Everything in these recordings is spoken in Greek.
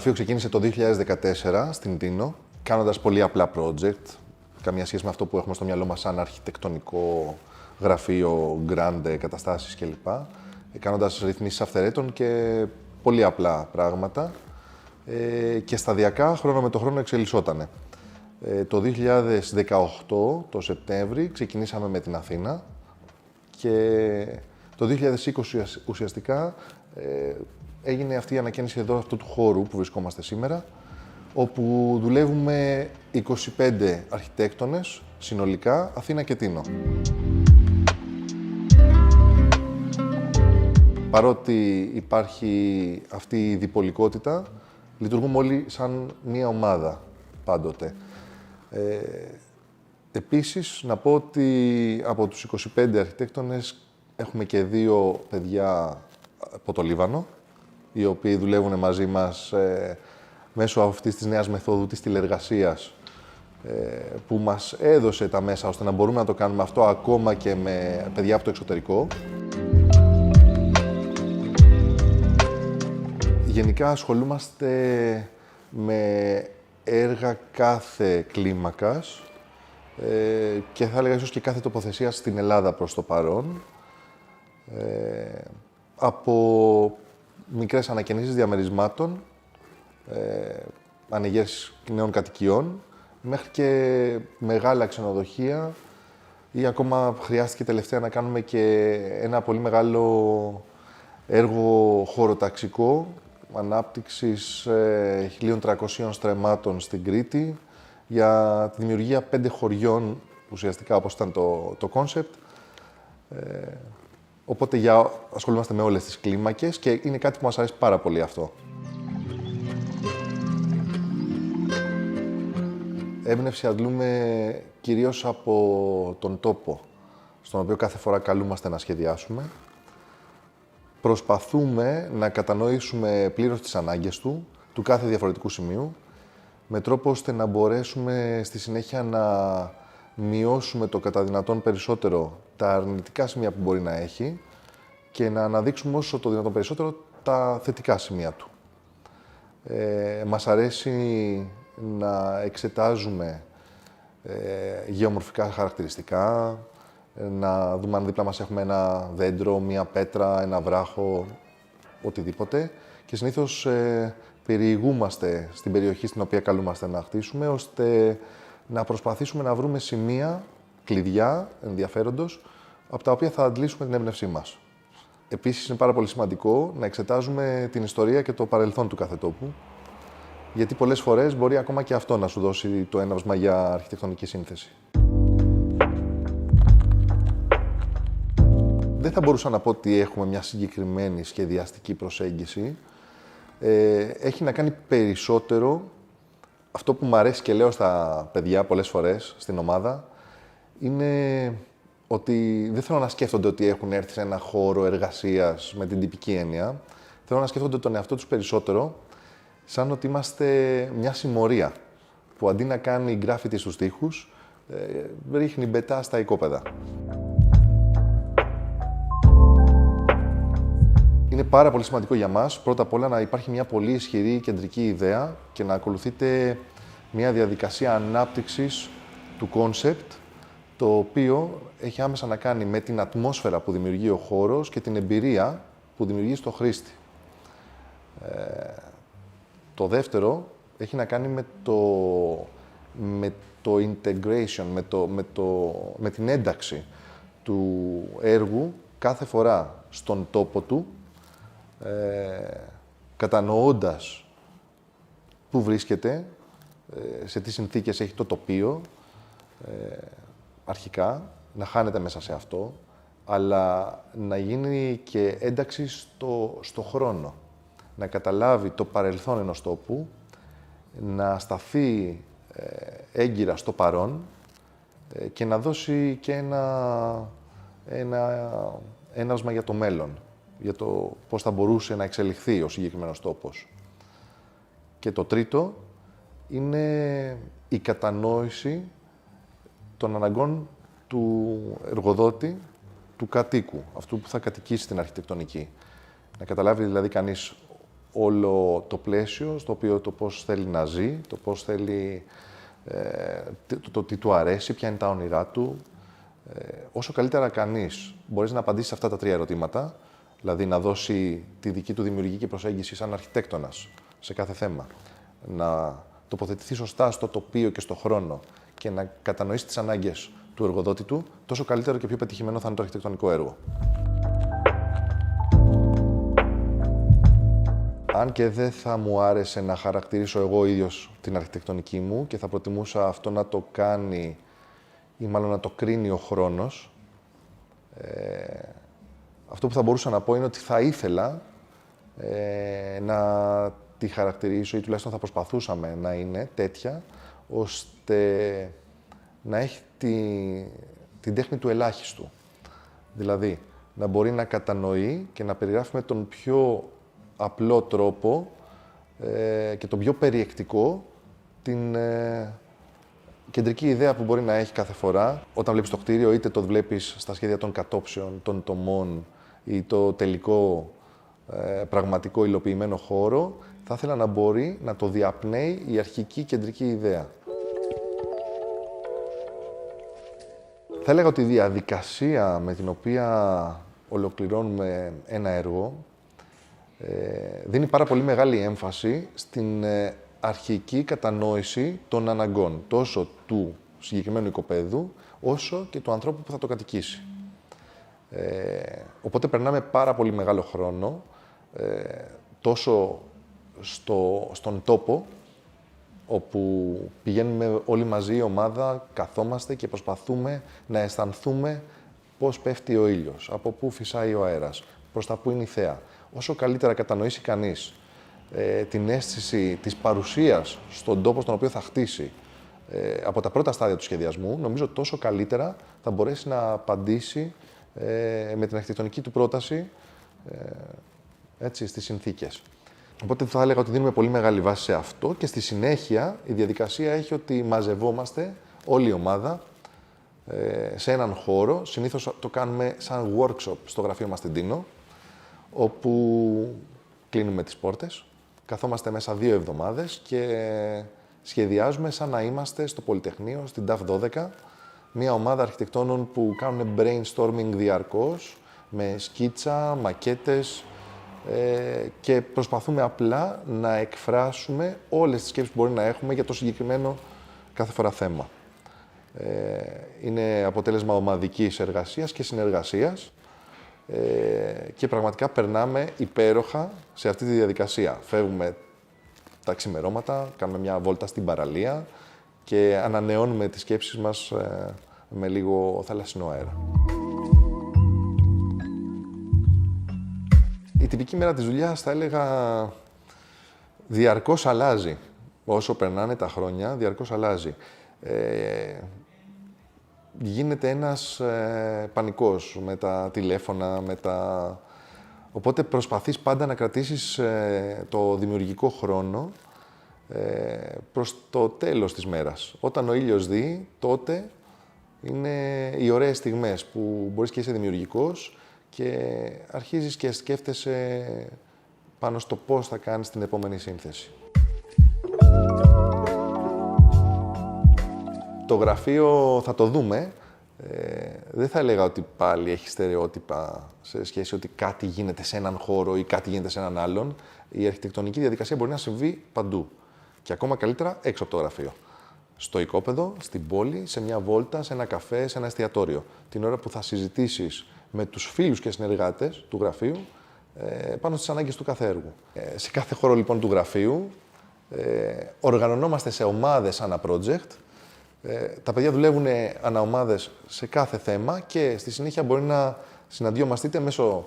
γραφείο ξεκίνησε το 2014 στην Τίνο, κάνοντας πολύ απλά project, καμία σχέση με αυτό που έχουμε στο μυαλό μας σαν αρχιτεκτονικό γραφείο, grande, καταστάσεις κλπ. Κάνοντας ρυθμίσεις αυθαιρέτων και πολύ απλά πράγματα και σταδιακά, χρόνο με το χρόνο, εξελισσότανε. Το 2018, το Σεπτέμβρη, ξεκινήσαμε με την Αθήνα και το 2020 ουσιαστικά έγινε αυτή η ανακαίνιση εδώ αυτού του χώρου που βρισκόμαστε σήμερα, όπου δουλεύουμε 25 αρχιτέκτονες συνολικά, Αθήνα και Τίνο. Παρότι υπάρχει αυτή η διπολικότητα, λειτουργούμε όλοι σαν μία ομάδα πάντοτε. Επίσης, να πω ότι από τους 25 αρχιτέκτονες έχουμε και 2 παιδιά από το Λίβανο, οι οποίοι δουλεύουν μαζί μας μέσω αυτής της νέας μεθόδου της τηλεργασίας, που μας έδωσε τα μέσα ώστε να μπορούμε να το κάνουμε αυτό ακόμα και με παιδιά από το εξωτερικό. Γενικά ασχολούμαστε με έργα κάθε κλίμακας και θα έλεγα ίσως και κάθε τοποθεσία στην Ελλάδα προς το παρόν. Από μικρές ανακαινήσεις διαμερισμάτων, ανοιγές νέων κατοικιών, μέχρι και μεγάλα ξενοδοχεία ή ακόμα χρειάστηκε τελευταία να κάνουμε και ένα πολύ μεγάλο έργο χωροταξικό ανάπτυξης 1.300 στρεμμάτων στην Κρήτη για τη δημιουργία 5 χωριών, ουσιαστικά όπως ήταν το κόνσεπτ. Οπότε ασχολούμαστε με όλες τις κλίμακες και είναι κάτι που μας αρέσει πάρα πολύ αυτό. Έμπνευση αντλούμε κυρίως από τον τόπο, στον οποίο κάθε φορά καλούμαστε να σχεδιάσουμε. Προσπαθούμε να κατανοήσουμε πλήρως τις ανάγκες του κάθε διαφορετικού σημείου, με τρόπο ώστε να μπορέσουμε στη συνέχεια να μειώσουμε το κατά δυνατόν περισσότερο τα αρνητικά σημεία που μπορεί να έχει και να αναδείξουμε όσο το δυνατόν περισσότερο τα θετικά σημεία του. Μας αρέσει να εξετάζουμε γεωμορφικά χαρακτηριστικά, να δούμε αν δίπλα μας έχουμε ένα δέντρο, μία πέτρα, ένα βράχο, οτιδήποτε. Και συνήθως περιηγούμαστε στην περιοχή στην οποία καλούμαστε να χτίσουμε, ώστε να προσπαθήσουμε να βρούμε σημεία, κλειδιά ενδιαφέροντος, από τα οποία θα αντλήσουμε την έμπνευσή μας. Επίσης, είναι πάρα πολύ σημαντικό να εξετάζουμε την ιστορία και το παρελθόν του κάθε τόπου, γιατί πολλές φορές μπορεί ακόμα και αυτό να σου δώσει το έναυσμα για αρχιτεκτονική σύνθεση. Δεν θα μπορούσα να πω ότι έχουμε μια συγκεκριμένη σχεδιαστική προσέγγιση. Έχει να κάνει περισσότερο, αυτό που μου αρέσει και λέω στα παιδιά πολλές φορές στην ομάδα, είναι ότι δεν θέλω να σκέφτονται ότι έχουν έρθει σε ένα χώρο εργασίας με την τυπική έννοια. Θέλω να σκέφτονται τον εαυτό τους περισσότερο, σαν ότι είμαστε μια συμμορία, που αντί να κάνει γκράφιτι στους τοίχους, ρίχνει μπετά στα οικόπεδα. Είναι πάρα πολύ σημαντικό για μας, πρώτα απ' όλα, να υπάρχει μια πολύ ισχυρή κεντρική ιδέα και να ακολουθείτε μια διαδικασία ανάπτυξης του κόνσεπτ, το οποίο έχει άμεσα να κάνει με την ατμόσφαιρα που δημιουργεί ο χώρος και την εμπειρία που δημιουργεί στο χρήστη. Το δεύτερο έχει να κάνει με το integration, με την ένταξη του έργου κάθε φορά στον τόπο του, κατανοώντας πού βρίσκεται, σε τι συνθήκες έχει το τοπίο, αρχικά, να χάνεται μέσα σε αυτό, αλλά να γίνει και ένταξη στο χρόνο. Να καταλάβει το παρελθόν ενός τόπου, να σταθεί έγκυρα στο παρόν και να δώσει και ένα έναυσμα για το μέλλον, για το πώς θα μπορούσε να εξελιχθεί ο συγκεκριμένος τόπος. Και το τρίτο είναι η κατανόηση των αναγκών του εργοδότη, του κατοίκου, αυτού που θα κατοικήσει στην αρχιτεκτονική. Να καταλάβει δηλαδή κανείς όλο το πλαίσιο, στο οποίο το πώς θέλει να ζει, το πώς θέλει, το τι του αρέσει, ποια είναι τα όνειρά του. Όσο καλύτερα κανείς μπορείς να απαντήσει σε αυτά τα 3 ερωτήματα, δηλαδή να δώσει τη δική του δημιουργική προσέγγιση σαν αρχιτέκτονας σε κάθε θέμα, να τοποθετηθεί σωστά στο τοπίο και στο χρόνο και να κατανοήσει τις ανάγκες του εργοδότη του, τόσο καλύτερο και πιο πετυχημένο θα είναι το αρχιτεκτονικό έργο. Αν και δεν θα μου άρεσε να χαρακτηρίσω εγώ ίδιος την αρχιτεκτονική μου και θα προτιμούσα αυτό να το κάνει ή μάλλον να το κρίνει ο χρόνος, αυτό που θα μπορούσα να πω είναι ότι θα ήθελα να τη χαρακτηρίσω ή τουλάχιστον θα προσπαθούσαμε να είναι τέτοια, ώστε να έχει την τέχνη του ελάχιστου. Δηλαδή, να μπορεί να κατανοεί και να περιγράφει με τον πιο απλό τρόπο και τον πιο περιεκτικό την κεντρική ιδέα που μπορεί να έχει κάθε φορά. Όταν βλέπεις το κτίριο, είτε το βλέπεις στα σχέδια των κατόψεων, των τομών ή το τελικό πραγματικό υλοποιημένο χώρο, θα ήθελα να μπορεί να το διαπνέει η αρχική κεντρική ιδέα. Θα έλεγα ότι η διαδικασία με την οποία ολοκληρώνουμε ένα έργο δίνει πάρα πολύ μεγάλη έμφαση στην αρχική κατανόηση των αναγκών, τόσο του συγκεκριμένου οικοπαίδου, όσο και του ανθρώπου που θα το κατοικήσει. Οπότε περνάμε πάρα πολύ μεγάλο χρόνο, τόσο στον τόπο, όπου πηγαίνουμε όλοι μαζί, η ομάδα, καθόμαστε και προσπαθούμε να αισθανθούμε πώς πέφτει ο ήλιος, από πού φυσάει ο αέρας, προς τα πού είναι η θέα. Όσο καλύτερα κατανοήσει κανείς την αίσθηση της παρουσίας στον τόπο στον οποίο θα χτίσει από τα πρώτα στάδια του σχεδιασμού, νομίζω τόσο καλύτερα θα μπορέσει να απαντήσει με την αρχιτεκτονική του πρόταση έτσι, στις συνθήκες. Οπότε θα έλεγα ότι δίνουμε πολύ μεγάλη βάση σε αυτό και στη συνέχεια η διαδικασία έχει ότι μαζευόμαστε όλη η ομάδα σε έναν χώρο. Συνήθως το κάνουμε σαν workshop στο γραφείο μας στην Τίνο, όπου κλείνουμε τις πόρτες, καθόμαστε μέσα 2 εβδομάδες και σχεδιάζουμε σαν να είμαστε στο Πολυτεχνείο, στην ΤΑΦ 12, μια ομάδα αρχιτεκτόνων που κάνουν brainstorming διαρκώς, με σκίτσα, μακέτες, και προσπαθούμε απλά να εκφράσουμε όλες τις σκέψεις που μπορεί να έχουμε για το συγκεκριμένο κάθε φορά θέμα. Είναι αποτέλεσμα ομαδικής εργασίας και συνεργασίας και πραγματικά περνάμε υπέροχα σε αυτή τη διαδικασία. Φεύγουμε τα ξημερώματα, κάνουμε μια βόλτα στην παραλία και ανανεώνουμε τις σκέψεις μας με λίγο θαλασσινό αέρα. Η τυπική μέρα της δουλειάς, θα έλεγα, διαρκώς αλλάζει. Όσο περνάνε τα χρόνια, διαρκώς αλλάζει. Γίνεται ένας πανικός με τα τηλέφωνα, Οπότε προσπαθείς πάντα να κρατήσεις το δημιουργικό χρόνο προς το τέλος της μέρας. Όταν ο ήλιος δει, τότε είναι οι ωραίες στιγμές που μπορείς και είσαι δημιουργικός και αρχίζεις και σκέφτεσαι πάνω στο πώς θα κάνεις την επόμενη σύνθεση. Το γραφείο θα το δούμε. Δεν θα έλεγα ότι πάλι έχει στερεότυπα σε σχέση ότι κάτι γίνεται σε έναν χώρο ή κάτι γίνεται σε έναν άλλον. Η αρχιτεκτονική διαδικασία μπορεί να συμβεί παντού. Και ακόμα καλύτερα έξω από το γραφείο. Στο οικόπεδο, στην πόλη, σε μια βόλτα, σε ένα καφέ, σε ένα εστιατόριο. Την ώρα που θα συζητήσεις με τους φίλους και συνεργάτες του γραφείου πάνω στις ανάγκες του κάθε έργου. Σε κάθε χώρο λοιπόν του γραφείου οργανωνόμαστε σε ομάδες ανά project. Τα παιδιά δουλεύουν ανά ομάδες σε κάθε θέμα και στη συνέχεια μπορεί να συναντιόμαστε είτε μέσω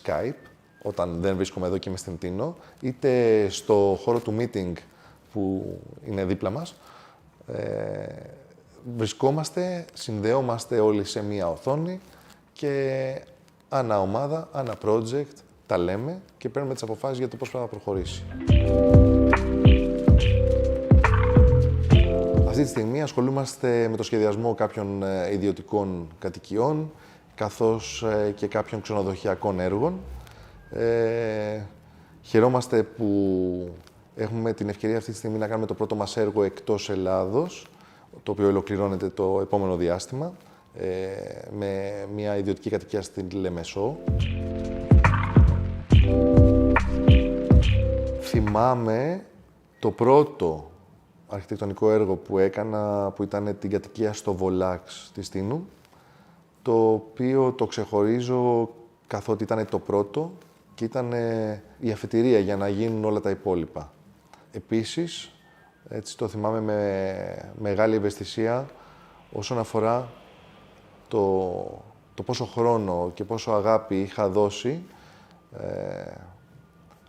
Skype, όταν δεν βρίσκομαι εδώ και είμαι στην Τίνο, είτε στο χώρο του meeting που είναι δίπλα μας. Βρισκόμαστε, συνδεόμαστε όλοι σε μία οθόνη και ανά ομάδα, ανά project τα λέμε και παίρνουμε τις αποφάσεις για το πώς πρέπει να προχωρήσει. Αυτή τη στιγμή ασχολούμαστε με το σχεδιασμό κάποιων ιδιωτικών κατοικιών, καθώς και κάποιων ξενοδοχειακών έργων Χαιρόμαστε που έχουμε την ευκαιρία αυτή τη στιγμή να κάνουμε το πρώτο μας έργο εκτός Ελλάδος, το οποίο ολοκληρώνεται το επόμενο διάστημα, με μια ιδιωτική κατοικία στην Λεμεσό. Θυμάμαι το πρώτο αρχιτεκτονικό έργο που έκανα, που ήταν την κατοικία στο Βολάξ της Τίνου, το οποίο το ξεχωρίζω καθότι ήταν το πρώτο και ήταν η αφετηρία για να γίνουν όλα τα υπόλοιπα. Επίσης, έτσι το θυμάμαι με μεγάλη ευαισθησία όσον αφορά το πόσο χρόνο και πόσο αγάπη είχα δώσει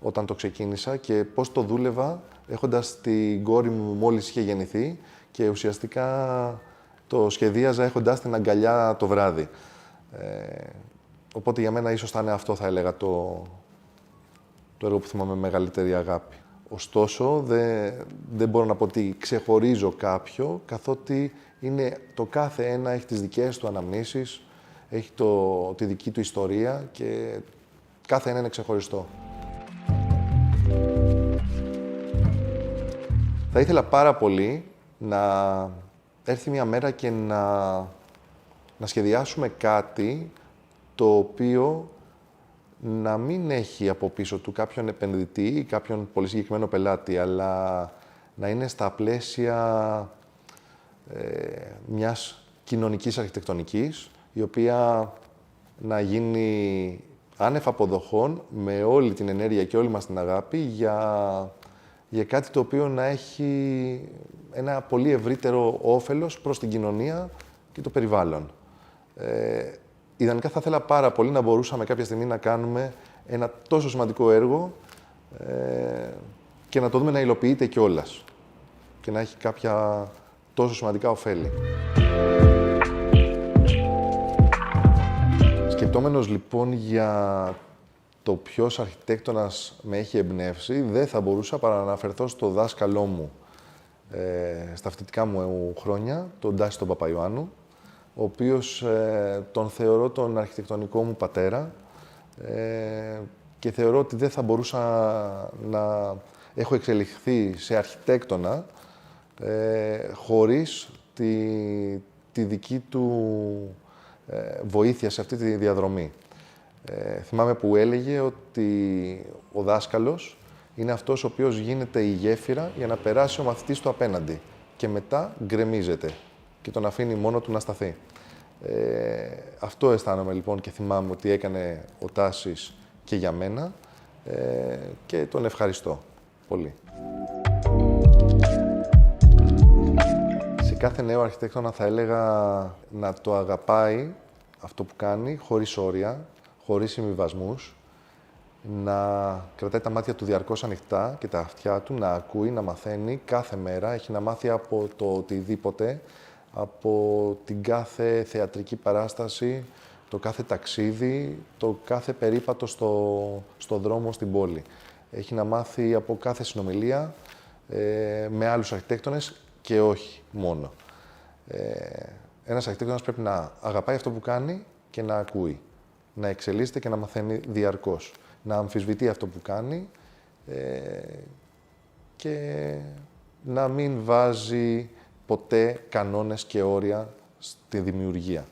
όταν το ξεκίνησα και πώς το δούλευα έχοντας την κόρη μου μόλις είχε γεννηθεί και ουσιαστικά το σχεδίαζα έχοντας την αγκαλιά το βράδυ. Οπότε για μένα ίσως θα είναι αυτό, θα έλεγα, το έργο που θυμάμαι με μεγαλύτερη αγάπη. Ωστόσο, δεν μπορώ να πω ότι ξεχωρίζω κάποιο, καθότι το κάθε ένα έχει τις δικές του αναμνήσεις, έχει τη δική του ιστορία και κάθε ένα είναι ξεχωριστό. Θα ήθελα πάρα πολύ να έρθει μια μέρα και να σχεδιάσουμε κάτι το οποίο να μην έχει από πίσω του κάποιον επενδυτή ή κάποιον πολύ συγκεκριμένο πελάτη, αλλά να είναι στα πλαίσια μιας κοινωνικής αρχιτεκτονικής, η οποία να γίνει άνευ αποδοχών, με όλη την ενέργεια και όλη μας την αγάπη, για κάτι το οποίο να έχει ένα πολύ ευρύτερο όφελος προς την κοινωνία και το περιβάλλον. Ιδανικά θα ήθελα πάρα πολύ να μπορούσαμε κάποια στιγμή να κάνουμε ένα τόσο σημαντικό έργο και να το δούμε να υλοποιείται κιόλας και να έχει κάποια τόσο σημαντικά ωφέλη. Σκεπτόμενος λοιπόν για το ποιος αρχιτέκτονας με έχει εμπνεύσει, δεν θα μπορούσα παρά να αναφερθώ στο δάσκαλό μου στα φοιτητικά μου χρόνια, τον Τάση τον Παπαϊωάννου, ο οποίος τον θεωρώ τον αρχιτεκτονικό μου πατέρα και θεωρώ ότι δεν θα μπορούσα να έχω εξελιχθεί σε αρχιτέκτονα χωρίς τη δική του βοήθεια σε αυτή τη διαδρομή. Θυμάμαι που έλεγε ότι ο δάσκαλος είναι αυτός ο οποίος γίνεται η γέφυρα για να περάσει ο μαθητής του απέναντι και μετά γκρεμίζεται και τον αφήνει μόνο του να σταθεί. Αυτό αισθάνομαι λοιπόν και θυμάμαι ότι έκανε ο Τάσης και για μένα και τον ευχαριστώ πολύ. Σε κάθε νέο αρχιτέκτονα θα έλεγα να το αγαπάει αυτό που κάνει, χωρίς όρια, χωρίς συμβιβασμούς, να κρατάει τα μάτια του διαρκώς ανοιχτά και τα αυτιά του, να ακούει, να μαθαίνει κάθε μέρα, έχει να μάθει από το οτιδήποτε, από την κάθε θεατρική παράσταση, το κάθε ταξίδι, το κάθε περίπατο στο δρόμο στην πόλη. Έχει να μάθει από κάθε συνομιλία με άλλους αρχιτέκτονες και όχι μόνο. Ένας αρχιτέκτονας πρέπει να αγαπάει αυτό που κάνει και να ακούει. Να εξελίσσεται και να μαθαίνει διαρκώς. Να αμφισβητεί αυτό που κάνει και να μην βάζει ποτέ κανόνες και όρια στη δημιουργία.